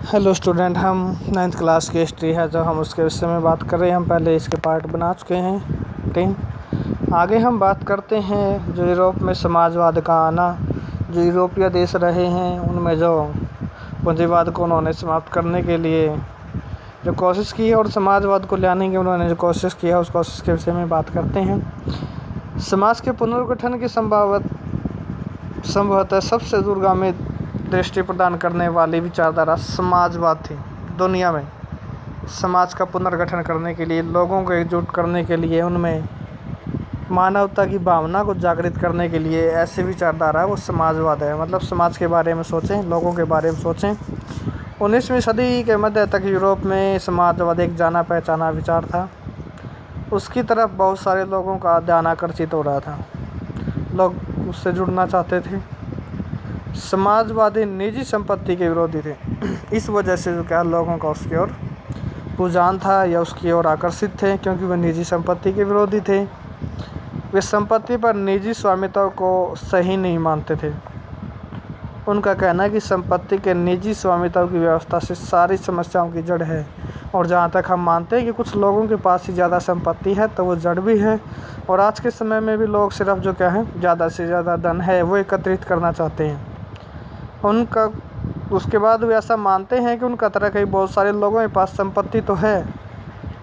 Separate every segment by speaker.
Speaker 1: Hello student, हम 9th class की history है जो हम उसके विषय में बात कर रहे हैं। हम पहले इसके पार्ट बना चुके हैं 10। आगे हम बात करते हैं जो यूरोप में समाजवाद का आना। जो यूरोपीय देश रहे हैं उनमें जो पूंजीवाद को उन्होंने समाप्त करने के लिए जो कोशिश की है और समाजवाद को लाने की उन्होंने जो कोशिश की है उस कोशिश के विषय में बात करते हैं। समाज के पुनर्गठन की संभवतः सबसे दूरगामी दृष्टि प्रदान करने वाली विचारधारा समाजवाद थी। दुनिया में समाज का पुनर्गठन करने के लिए, लोगों को एकजुट करने के लिए, उनमें मानवता की भावना को जागृत करने के लिए ऐसी विचारधारा वो समाजवाद है। मतलब समाज के बारे में सोचें, लोगों के बारे में सोचें। 19वीं सदी के मध्य तक यूरोप में समाजवाद एक जाना पहचाना विचार था। उसकी तरफ बहुत सारे लोगों का ध्यान आकर्षित हो रहा था, लोग उससे जुड़ना चाहते थे। समाजवादी निजी संपत्ति के विरोधी थे। इस वजह से जो क्या लोगों का उसकी ओर रुझान था या उसकी ओर आकर्षित थे, क्योंकि वे निजी संपत्ति के विरोधी थे। वे संपत्ति पर निजी स्वामित्व को सही नहीं मानते थे। उनका कहना है कि संपत्ति के निजी स्वामित्व की व्यवस्था से सारी समस्याओं की जड़ है। और जहाँ तक हम मानते हैं कि कुछ लोगों के पास ही ज़्यादा संपत्ति है तो वो जड़ भी है। और आज के समय में भी लोग सिर्फ जो क्या है ज़्यादा से ज़्यादा धन है वो एकत्रित करना चाहते हैं। उनका उसके बाद वे ऐसा मानते हैं कि उनका तरह कई बहुत सारे लोगों के पास संपत्ति तो है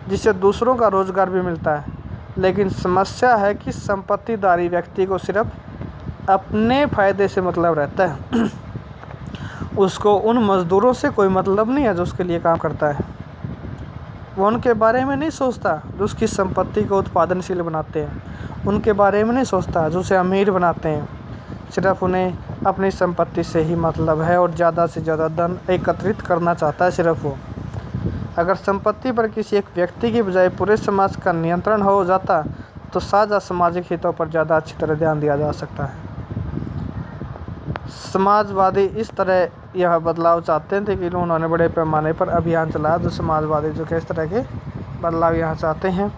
Speaker 1: जिससे दूसरों का रोज़गार भी मिलता है, लेकिन समस्या है कि संपत्तिधारी व्यक्ति को सिर्फ अपने फ़ायदे से मतलब रहता है। उसको उन मज़दूरों से कोई मतलब नहीं है जो उसके लिए काम करता है। वो उनके बारे में नहीं सोचता जो उसकी संपत्ति को उत्पादनशील बनाते हैं, उनके बारे में नहीं सोचता जो उसे अमीर बनाते हैं। सिर्फ उन्हें अपनी संपत्ति से ही मतलब है और ज़्यादा से ज़्यादा धन एकत्रित करना चाहता है सिर्फ वो। अगर संपत्ति पर किसी एक व्यक्ति की बजाय पूरे समाज का नियंत्रण हो जाता तो साझा सामाजिक हितों पर ज़्यादा अच्छी तरह ध्यान दिया जा सकता है। समाजवादी इस तरह यह बदलाव चाहते थे कि उन्होंने बड़े पैमाने पर अभियान चलाया। जो समाजवादी जो किस तरह के बदलाव यहाँ चाहते हैं।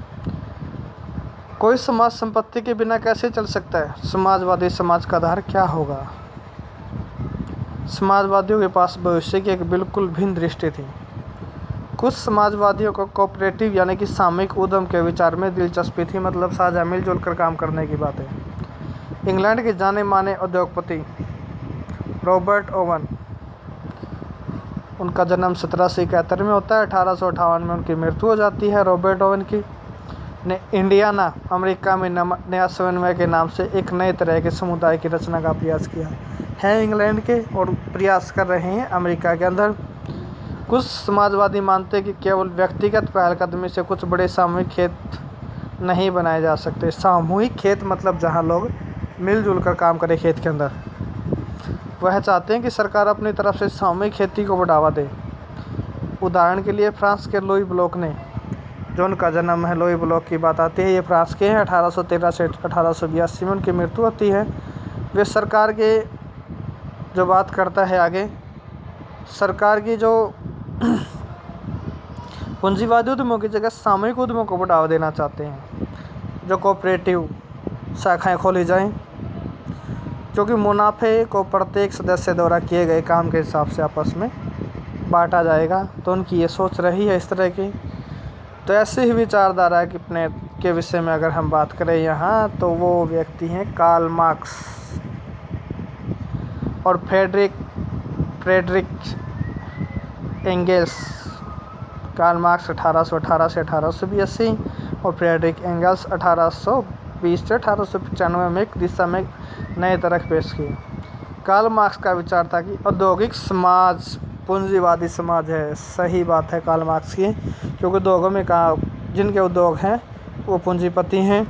Speaker 1: कोई समाज संपत्ति के बिना कैसे चल सकता है? समाजवादी समाज का आधार क्या होगा? समाजवादियों के पास भविष्य की एक बिल्कुल भिन्न दृष्टि थी। कुछ समाजवादियों को कोऑपरेटिव यानी कि सामूहिक उद्यम के विचार में दिलचस्पी थी, मतलब साझा मिलजुल कर काम करने की बात है। इंग्लैंड के जाने माने उद्योगपति रॉबर्ट ओवन, उनका जन्म 1771 में होता है। 1858 में उनकी मृत्यु हो जाती है। रॉबर्ट ओवन की ने इंडियाना अमेरिका में नया समन्वय के नाम से एक नए तरह के समुदाय की रचना का प्रयास किया है इंग्लैंड के, और प्रयास कर रहे हैं अमेरिका के अंदर। कुछ समाजवादी मानते हैं कि केवल व्यक्तिगत पहलकदमी से कुछ बड़े सामूहिक खेत नहीं बनाए जा सकते। सामूहिक खेत मतलब जहां लोग मिलजुल कर काम करें खेत के अंदर। वह चाहते हैं कि सरकार अपनी तरफ से सामूहिक खेती को बढ़ावा दे। उदाहरण के लिए फ्रांस के लुई ब्लॉक ने, जो उनका जन्म है, लुई ब्लॉक की बात आती है, ये फ्रांस के हैं। 1813 से 1882 में उनकी मृत्यु होती है। वे सरकार के जो बात करता है आगे, सरकार की जो पूंजीवादी उद्यमों की जगह सामूहिक उद्यमों को बढ़ावा देना चाहते हैं। जो कोऑपरेटिव शाखाएं खोली जाएं, क्योंकि मुनाफे को प्रत्येक सदस्य द्वारा किए गए काम के हिसाब से आपस में बांटा जाएगा। तो उनकी ये सोच रही है इस तरह की। तो ऐसे ही विचारधारा के विषय में अगर हम बात करें यहाँ, तो वो व्यक्ति हैं कार्ल मार्क्स और फ्रेडरिक एंगल्स। कार्ल मार्क्स 1818 से 1882 और फ्रेडरिक एंगल्स 1820 से 1895 में एक दिशा में नए तरक पेश किए। कार्ल मार्क्स का विचार था कि औद्योगिक समाज पूंजीवादी समाज है। सही बात है कार्ल मार्क्स की, क्योंकि उद्योगों में कहा जिनके उद्योग हैं वो पूंजीपति हैं।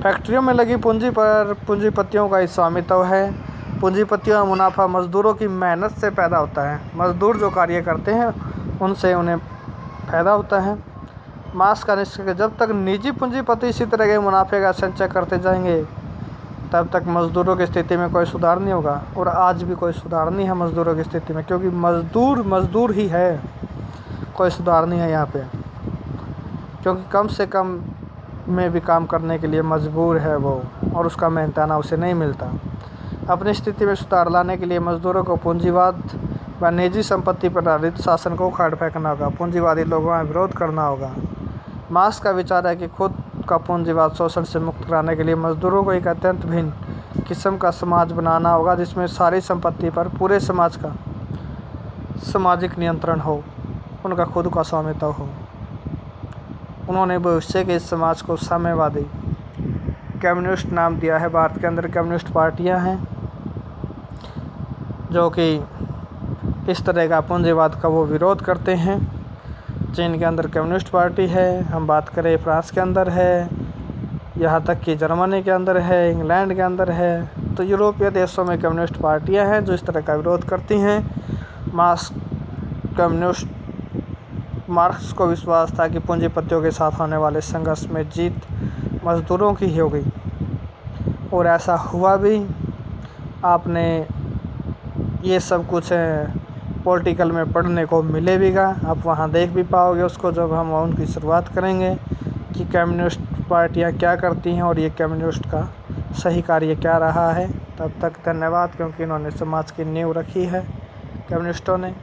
Speaker 1: फैक्ट्रियों में लगी पूंजी पर पूंजीपतियों का ही स्वामित्व है। पूंजीपतियों का मुनाफा मजदूरों की मेहनत से पैदा होता है। मजदूर जो कार्य करते हैं उनसे उन्हें फायदा होता है। मार्क्स का निश्चय है जब तक निजी पूंजीपति इसी तरह के मुनाफे का संचय करते जाएंगे तब तक मज़दूरों की स्थिति में कोई सुधार नहीं होगा। और आज भी कोई सुधार नहीं है मज़दूरों की स्थिति में, क्योंकि मज़दूर ही है, कोई सुधार नहीं है यहाँ पे। क्योंकि कम से कम में भी काम करने के लिए मजबूर है वो, और उसका मेहनताना उसे नहीं मिलता। अपनी स्थिति में सुधार लाने के लिए मज़दूरों को पूंजीवाद व निजी संपत्ति पर आधारित शासन को उखाड़ फेंकना होगा। पूंजीवादी लोगों का विरोध करना होगा। मार्क्स का विचार है कि खुद का पूंजीवाद शोषण से मुक्त कराने के लिए मजदूरों को एक अत्यंत भिन्न किस्म का समाज बनाना होगा, जिसमें सारी संपत्ति पर पूरे समाज का सामाजिक नियंत्रण हो, उनका खुद का स्वामित्व हो। उन्होंने भविष्य के इस समाज को साम्यवादी कम्युनिस्ट नाम दिया है। भारत के अंदर कम्युनिस्ट पार्टियां हैं जो कि इस तरह का पूंजीवाद का वो विरोध करते हैं। चीन के अंदर कम्युनिस्ट पार्टी है, हम बात करें फ्रांस के अंदर है, यहाँ तक कि जर्मनी के अंदर है, इंग्लैंड के अंदर है। तो यूरोपीय देशों में कम्युनिस्ट पार्टियां हैं जो इस तरह का विरोध करती हैं। मार्क्स को विश्वास था कि पूंजीपतियों के साथ होने वाले संघर्ष में जीत मजदूरों की ही होगी, और ऐसा हुआ भी। आपने ये सब कुछ पॉलिटिकल में पढ़ने को मिलेगा, आप वहाँ देख भी पाओगे उसको जब हम उनकी शुरुआत करेंगे कि कम्युनिस्ट पार्टियाँ क्या करती हैं और ये कम्युनिस्ट का सही कार्य क्या रहा है। तब तक धन्यवाद, क्योंकि इन्होंने समाज की नींव रखी है कम्युनिस्टों ने।